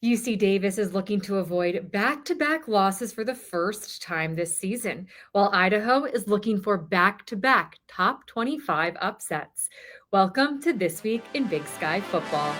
UC Davis is looking to avoid back-to-back losses for the first time this season, while Idaho is looking for back-to-back top 25 upsets. Welcome to This Week in Big Sky Football.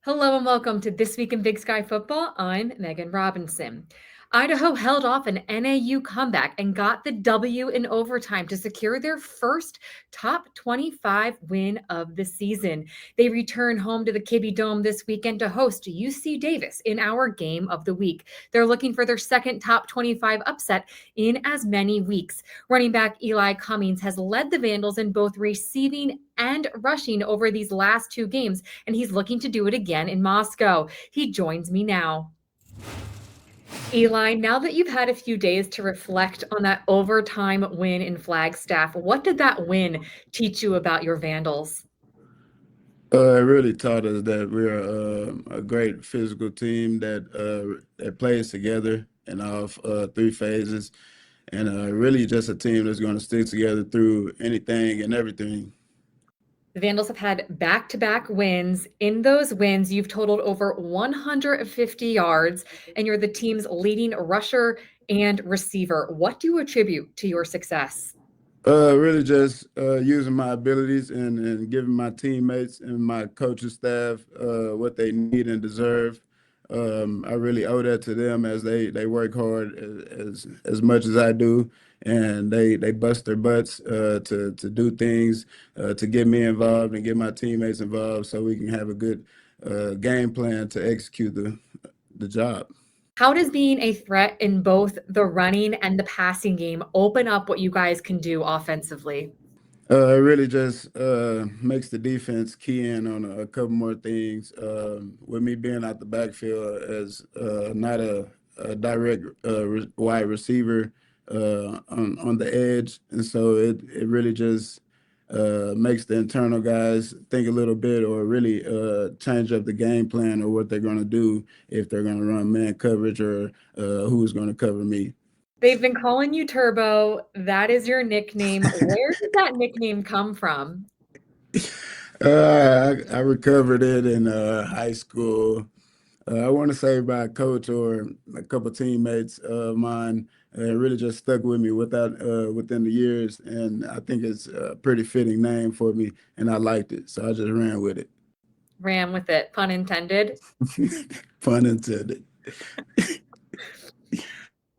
Hello and welcome to This Week in Big Sky Football. I'm Megan Robinson. Idaho held off an NAU comeback and got the W in overtime to secure their first top 25 win of the season. They return home to the Kibbe Dome this weekend to host UC Davis in our game of the week. They're looking for their second top 25 upset in as many weeks. Running back Eli Cummings has led the Vandals in both receiving and rushing over these last two games, and he's looking to do it again in Moscow. He joins me now. Eli, now that you've had a few days to reflect on that overtime win in Flagstaff, what did that win teach you about your Vandals? It really taught us that we're a great physical team that plays together in all three phases, and really just a team that's going to stick together through anything and everything. The Vandals have had back-to-back wins. In those wins, you've totaled over 150 yards, and you're the team's leading rusher and receiver. What do you attribute to your success? Really just using my abilities and giving my teammates and my coaching staff what they need and deserve. I really owe that to them as they work hard as much as I do, and they bust their butts to do things to get me involved and get my teammates involved so we can have a good game plan to execute the job. How does being a threat in both the running and the passing game open up what you guys can do offensively? It really just makes the defense key in on a couple more things. With me being out the backfield as not a direct wide receiver on the edge, and so it really just makes the internal guys think a little bit or really change up the game plan or what they're going to do if they're going to run man coverage or who's going to cover me. They've been calling you Turbo. That is your nickname. Where did that nickname come from? I recovered it in high school. I want to say by a coach or a couple teammates of mine. It really just stuck with me within the years, and I think it's a pretty fitting name for me, and I liked it, so I just ran with it. Ran with it, pun intended. Pun intended.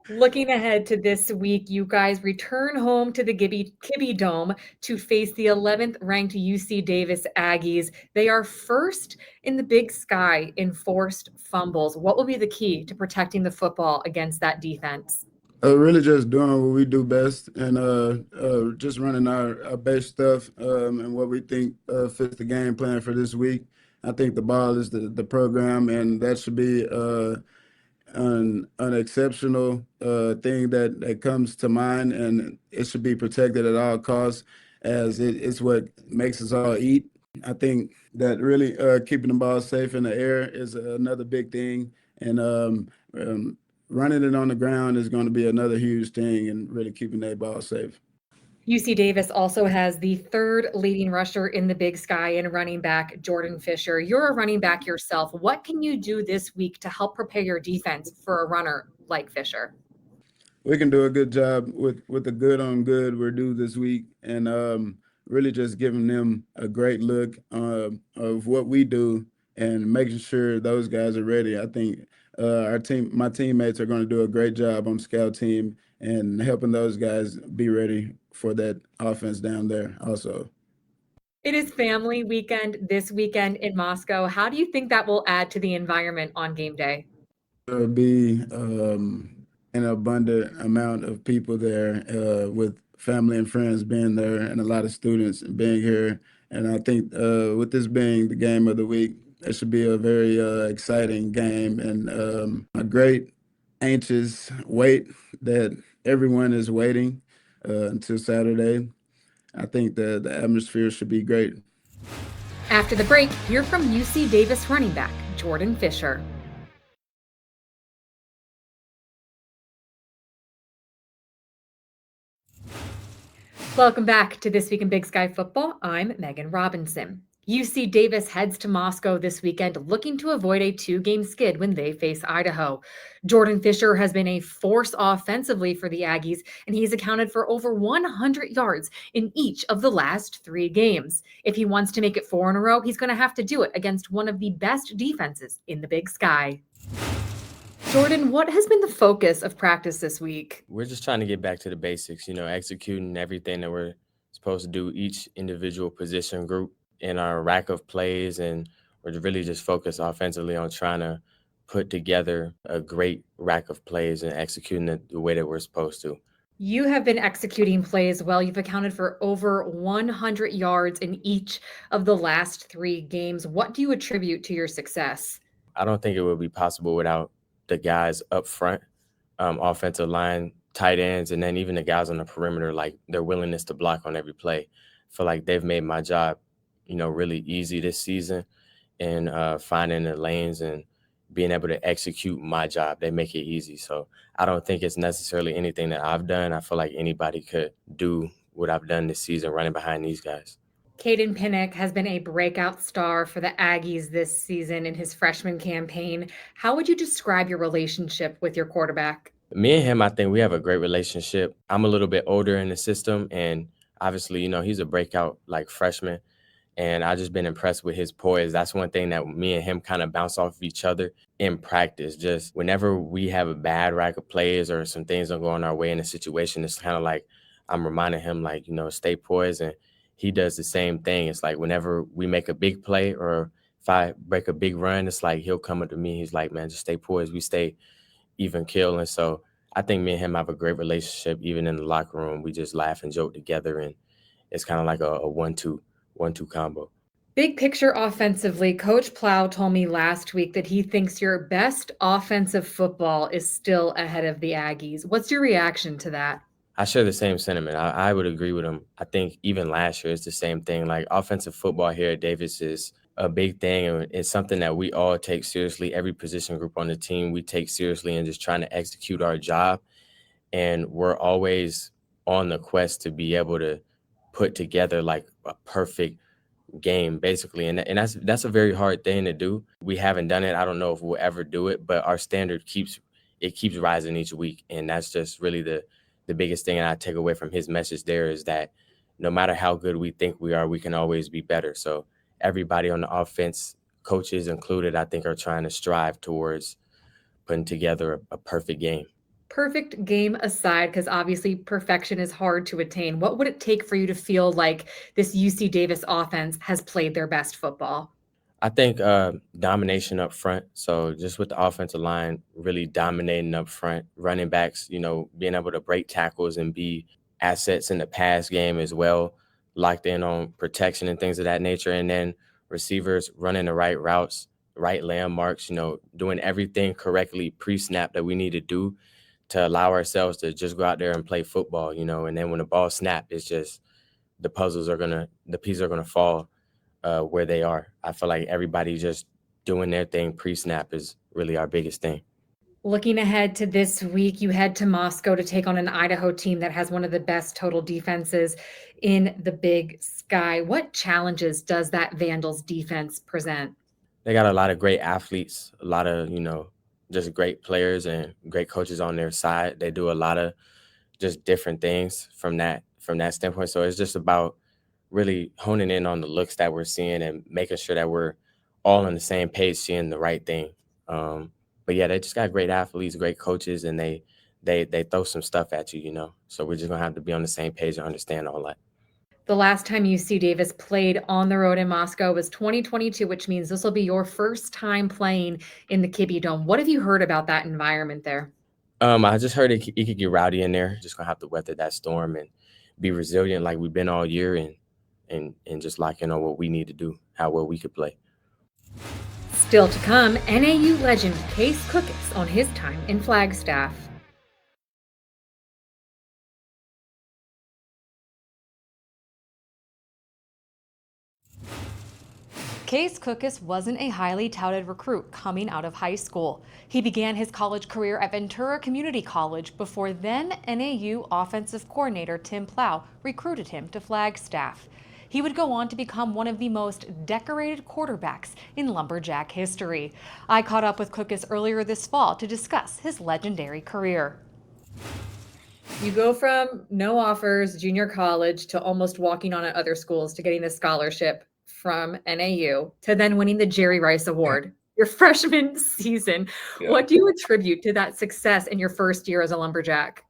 Looking ahead to this week, you guys return home to the Kibbe Dome to face the 11th ranked UC Davis Aggies. They are first in the Big Sky in forced fumbles. What will be the key to protecting the football against that defense? Really just doing what we do best and just running our base stuff and what we think fits the game plan for this week. I think the ball is the program, and that should be an exceptional thing that comes to mind, and it should be protected at all costs as it's what makes us all eat. I think that really keeping the ball safe in the air is another big thing, and running it on the ground is going to be another huge thing, and really keeping that ball safe. UC Davis also has the third leading rusher in the Big Sky and running back Jordan Fisher. You're a running back yourself. What can you do this week to help prepare your defense for a runner like Fisher? We can do a good job with the good on good we're due this week, and really just giving them a great look of what we do and making sure those guys are ready. I think my teammates are going to do a great job on scout team and helping those guys be ready for that offense down there also. It is family weekend this weekend in Moscow. How do you think that will add to the environment on game day? There'll be an abundant amount of people there with family and friends being there and a lot of students being here. And I think with this being the game of the week, it should be a very exciting game and a great anxious wait that everyone is waiting until Saturday. I think the atmosphere should be great. After the break, hear from UC Davis running back Jordan Fisher. Welcome back to This Week in Big Sky Football. I'm Megan Robinson. UC Davis heads to Moscow this weekend looking to avoid a two-game skid when they face Idaho. Jordan Fisher has been a force offensively for the Aggies, and he's accounted for over 100 yards in each of the last 3 games. If he wants to make it 4 in a row, he's going to have to do it against one of the best defenses in the Big Sky. Jordan, what has been the focus of practice this week? We're just trying to get back to the basics, executing everything that we're supposed to do, each individual position group in our rack of plays. And we're really just focused offensively on trying to put together a great rack of plays and executing it the way that we're supposed to. You have been executing plays well. You've accounted for over 100 yards in each of the last 3 games. What do you attribute to your success? I don't think it would be possible without the guys up front, offensive line, tight ends, and then even the guys on the perimeter, like their willingness to block on every play. I feel like they've made my job, really easy this season, and finding the lanes and being able to execute my job. They make it easy. So I don't think it's necessarily anything that I've done. I feel like anybody could do what I've done this season running behind these guys. Caden Pinnock has been a breakout star for the Aggies this season in his freshman campaign. How would you describe your relationship with your quarterback? Me and him, I think we have a great relationship. I'm a little bit older in the system, and obviously, he's a breakout freshman, and I've just been impressed with his poise. That's one thing that me and him kind of bounce off of each other in practice. Just whenever we have a bad rack of plays or some things don't go on our way in a situation, it's kind of like I'm reminding him, stay poised, and he does the same thing. It's like whenever we make a big play or if I break a big run, it's like he'll come up to me. He's like, man, just stay poised. We stay even keel. And so I think me and him have a great relationship. Even in the locker room, we just laugh and joke together. And it's kind of like a 1-2 combo. Big picture offensively, Coach Plow told me last week that he thinks your best offensive football is still ahead of the Aggies. What's your reaction to that? I share the same sentiment. I would agree with him. I think even last year it's the same thing. Like offensive football here at Davis is a big thing, and it's something that we all take seriously. Every position group on the team we take seriously and just trying to execute our job. And we're always on the quest to be able to put together like a perfect game, basically. And that's a very hard thing to do. We haven't done it. I don't know if we'll ever do it, but our standard keeps rising each week. And that's just really the biggest thing I take away from his message there is that no matter how good we think we are, we can always be better. So everybody on the offense, coaches included, I think are trying to strive towards putting together a perfect game. Perfect game aside, because obviously perfection is hard to attain, what would it take for you to feel like this UC Davis offense has played their best football? I think domination up front. So just with the offensive line really dominating up front, running backs, being able to break tackles and be assets in the pass game as well, locked in on protection and things of that nature. And then receivers running the right routes, right landmarks, doing everything correctly pre-snap that we need to do to allow ourselves to just go out there and play football, and then when the ball snaps, it's just the pieces are going to fall where they are. I feel like everybody just doing their thing pre-snap is really our biggest thing. Looking ahead to this week, you head to Moscow to take on an Idaho team that has one of the best total defenses in the Big Sky. What challenges does that Vandals defense present? They got a lot of great athletes, a lot of, just great players and great coaches on their side. They do a lot of just different things from that standpoint. So it's just about really honing in on the looks that we're seeing and making sure that we're all on the same page, seeing the right thing. But yeah, they just got great athletes, great coaches, and they throw some stuff at you, So we're just gonna have to be on the same page and understand all that. The last time UC Davis played on the road in Moscow was 2022, which means this will be your first time playing in the Kibbie Dome. What have you heard about that environment there? I just heard it could get rowdy in there. Just gonna have to weather that storm and be resilient like we've been all year and just lock in on what we need to do, how well we could play. Still to come, NAU legend Case Cookus on his time in Flagstaff. Case Cookus wasn't a highly touted recruit coming out of high school. He began his college career at Ventura Community College before then NAU offensive coordinator Tim Plow recruited him to Flagstaff. He would go on to become one of the most decorated quarterbacks in Lumberjack history. I caught up with Cookus earlier this fall to discuss his legendary career. You go from no offers, junior college, to almost walking on at other schools to getting the scholarship from NAU to then winning the Jerry Rice Award your freshman season. Yeah. What do you attribute to that success in your first year as a Lumberjack?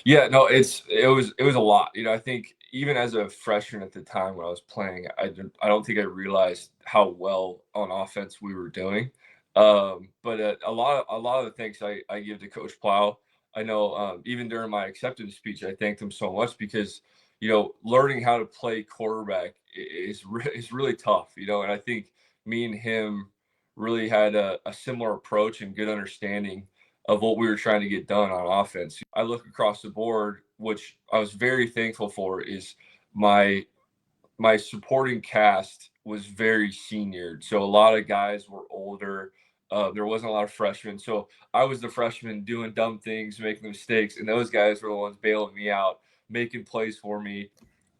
Yeah, no, it was a lot. I think even as a freshman at the time when I was playing, I don't think I realized how well on offense we were doing. But a lot of the thanks I give to Coach Plow. I know even during my acceptance speech, I thanked him so much because learning how to play quarterback is really tough. And I think me and him really had a similar approach and good understanding of what we were trying to get done on offense. I look across the board, which I was very thankful for, is my supporting cast was very senior. So a lot of guys were older. There wasn't a lot of freshmen. So I was the freshman doing dumb things, making mistakes, and those guys were the ones bailing me out, making plays for me.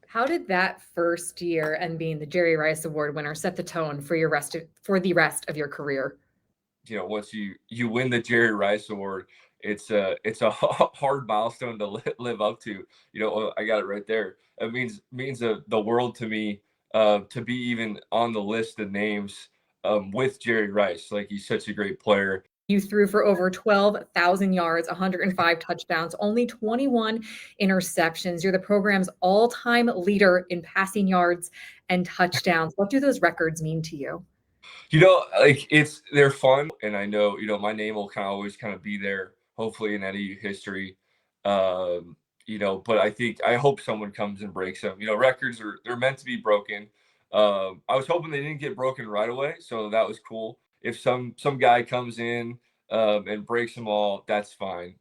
How did that first year and being the Jerry Rice Award winner set the tone for the rest of your career? Once you win the Jerry Rice Award, it's a hard milestone to live up to. I got it right there. It means the world to me to be even on the list of names with Jerry Rice. Like, he's such a great player. You threw for over 12,000 yards, 105 touchdowns, only 21 interceptions. You're the program's all-time leader in passing yards and touchdowns. What do those records mean to you? They're fun, and I know my name will always be there, hopefully, in NAU history. But I hope someone comes and breaks them. Records they're meant to be broken. I was hoping they didn't get broken right away, so that was cool. If some guy comes in and breaks them all, that's fine.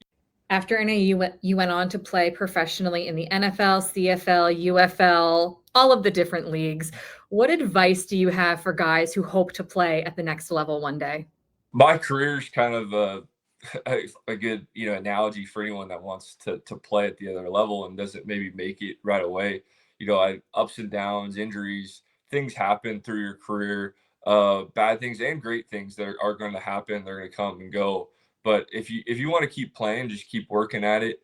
After NAU, you went on to play professionally in the NFL, CFL, UFL, all of the different leagues. What advice do you have for guys who hope to play at the next level one day? My career's kind of a good analogy for anyone that wants to play at the other level and doesn't maybe make it right away. Ups and downs, injuries, things happen through your career, bad things and great things that are going to happen. They're going to come and go. But if you want to keep playing, just keep working at it,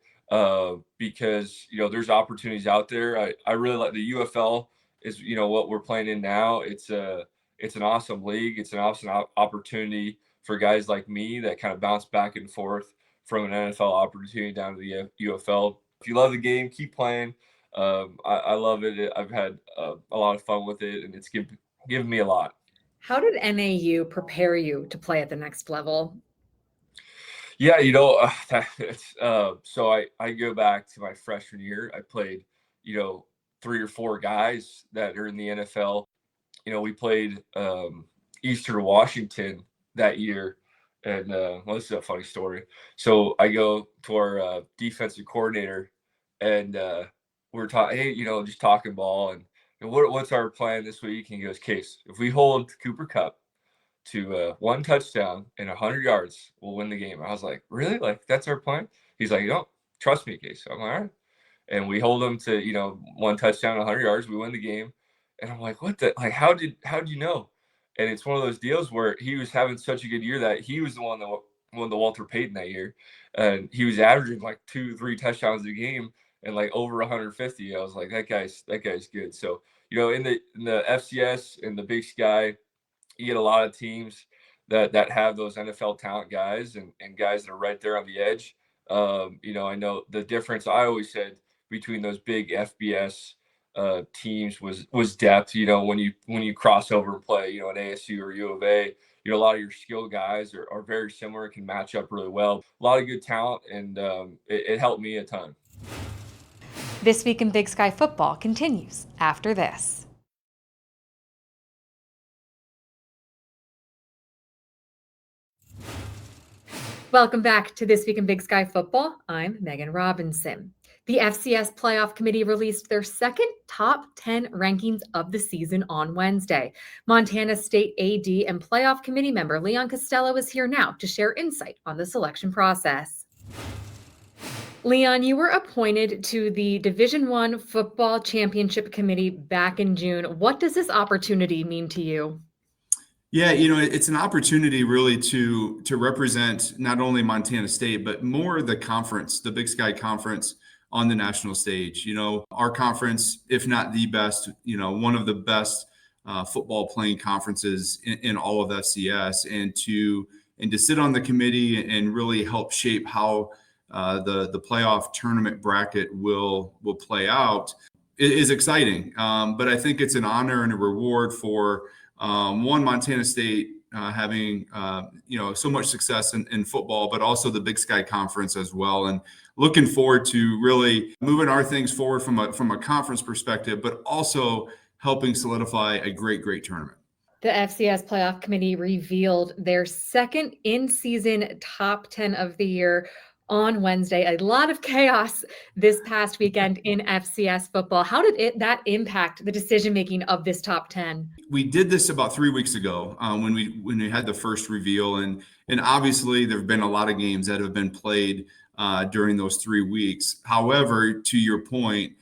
because there's opportunities out there. I really like the UFL is what we're playing in now. It's an awesome league. It's an awesome opportunity for guys like me that kind of bounce back and forth from an NFL opportunity down to the UFL. If you love the game, keep playing. I love it. I've had a lot of fun with it, and it's given me a lot. How did NAU prepare you to play at the next level? Yeah, so I go back to my freshman year. I played, 3 or 4 guys that are in the NFL. We played Eastern Washington that year. And this is a funny story. So I go to our defensive coordinator, and we're talking, hey, just talking ball. And what's our plan this week? And he goes, Case, if we hold Cooper Kupp to 1 touchdown and 100 yards, we'll win the game. I was like, really? Like, that's our plan? He's like, trust me, Case. I'm like, all right. And we hold them to, 1 touchdown, 100 yards. We win the game. And I'm like, how'd you know? And it's one of those deals where he was having such a good year that he was the one that won the Walter Payton that year. And he was averaging like 2-3 touchdowns a game and like over 150. I was like, that guy's good. So, in the FCS and the Big Sky, you get a lot of teams that have those NFL talent guys and guys that are right there on the edge. I know the difference I always said between those big FBS teams was depth. When you cross over and play, an ASU or U of A, a lot of your skill guys are very similar, can match up really well. A lot of good talent, and it helped me a ton. This Week in Big Sky Football continues after this. Welcome back to This Week in Big Sky Football. I'm Megan Robinson. The FCS Playoff Committee released their second top 10 rankings of the season on Wednesday. Montana State AD and Playoff Committee member Leon Costello is here now to share insight on the selection process. Leon, you were appointed to the Division I Football Championship Committee back in June. What does this opportunity mean to you? Yeah, it's an opportunity really to represent not only Montana State, but more the conference, the Big Sky Conference on the national stage. Our conference, if not the best, one of the best football playing conferences in all of FCS, and to sit on the committee and really help shape how the playoff tournament bracket will play out is exciting. But I think it's an honor and a reward for Montana State having so much success in football, but also the Big Sky Conference as well, and looking forward to really moving our things forward from a conference perspective, but also helping solidify a great tournament. The FCS Playoff Committee revealed their second in-season top 10 of the year on Wednesday. A lot of chaos this past weekend in FCS football. How did that impact the decision-making of this top 10? We did this about 3 weeks ago when we had the first reveal, and obviously there have been a lot of games that have been played during those 3 weeks. However, to your point,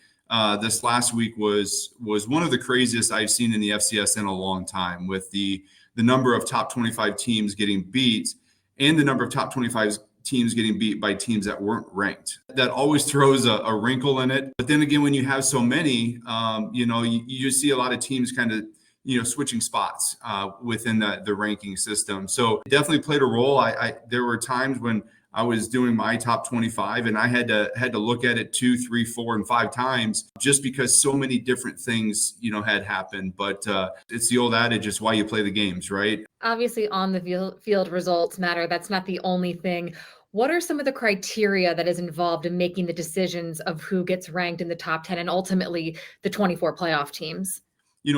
this last week was one of the craziest I've seen in the FCS in a long time, with the number of top 25 teams getting beat and the number of top 25 teams getting beat by teams that weren't ranked. That always throws a wrinkle in it. But then again, when you have so many, you see a lot of teams kind of, switching spots within the ranking system. So it definitely played a role. There were times when I was doing my top 25 and I had to look at it 2, 3, 4, and 5 times, just because so many different things, had happened. But it's the old adage, it's why you play the games, right? Obviously, on the field results matter. That's not the only thing. What are some of the criteria that is involved in making the decisions of who gets ranked in the top 10 and ultimately the 24 playoff teams?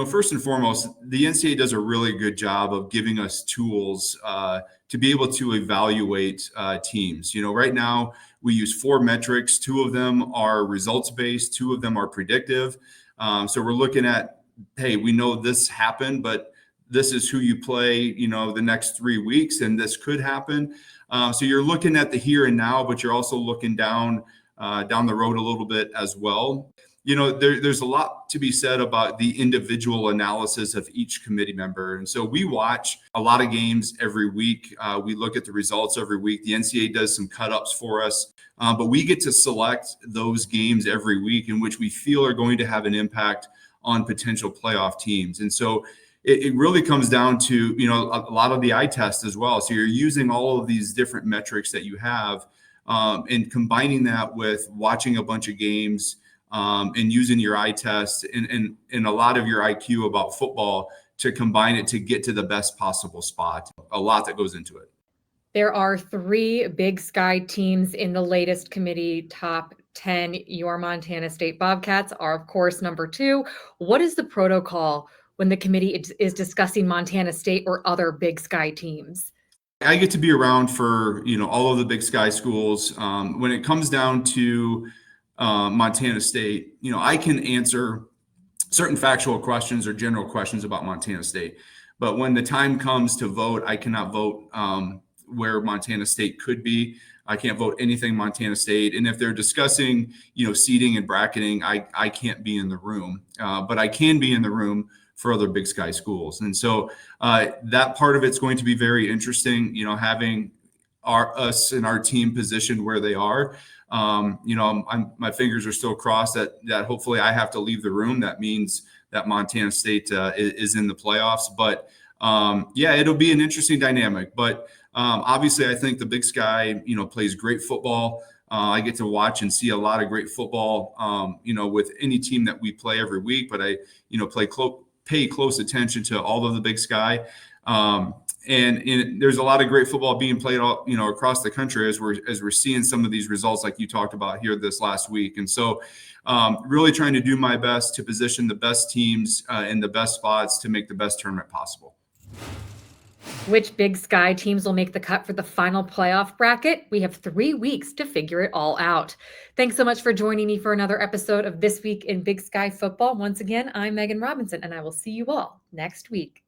First and foremost, the NCAA does a really good job of giving us tools to be able to evaluate teams. Right now we use 4 metrics. 2 of them are results-based, 2 of them are predictive. So we're looking at, hey, we know this happened, but this is who you play, the next 3 weeks, and this could happen. So you're looking at the here and now, but you're also looking down the road a little bit as well. There's a lot to be said about the individual analysis of each committee member. And so we watch a lot of games every week. We look at the results every week. The NCAA does some cut-ups for us, but we get to select those games every week in which we feel are going to have an impact on potential playoff teams. And so it really comes down to, a lot of the eye test as well. So you're using all of these different metrics that you have and combining that with watching a bunch of games, and using your eye test and a lot of your IQ about football to combine it to get to the best possible spot. A lot that goes into it. There are 3 Big Sky teams in the latest committee top 10. Your Montana State Bobcats are, of course, number 2. What is the protocol when the committee is discussing Montana State or other Big Sky teams? I get to be around for, all of the Big Sky schools. When it comes down to Montana State, I can answer certain factual questions or general questions about Montana State, but when the time comes to vote, I cannot vote where Montana State could be. I can't vote anything Montana State. And if they're discussing, seeding and bracketing, I can't be in the room, but I can be in the room for other Big Sky schools. And so that part of it's going to be very interesting, having us and our team positioned where they are. My fingers are still crossed that hopefully I have to leave the room. That means that Montana State is in the playoffs. But it'll be an interesting dynamic. But obviously, I think the Big Sky, plays great football. I get to watch and see a lot of great football, with any team that we play every week. But I, pay close attention to all of the Big Sky. And there's a lot of great football being played all, across the country as we're seeing some of these results like you talked about here this last week. And so really trying to do my best to position the best teams in the best spots to make the best tournament possible. Which Big Sky teams will make the cut for the final playoff bracket? We have 3 weeks to figure it all out. Thanks so much for joining me for another episode of This Week in Big Sky Football. Once again, I'm Megan Robinson, and I will see you all next week.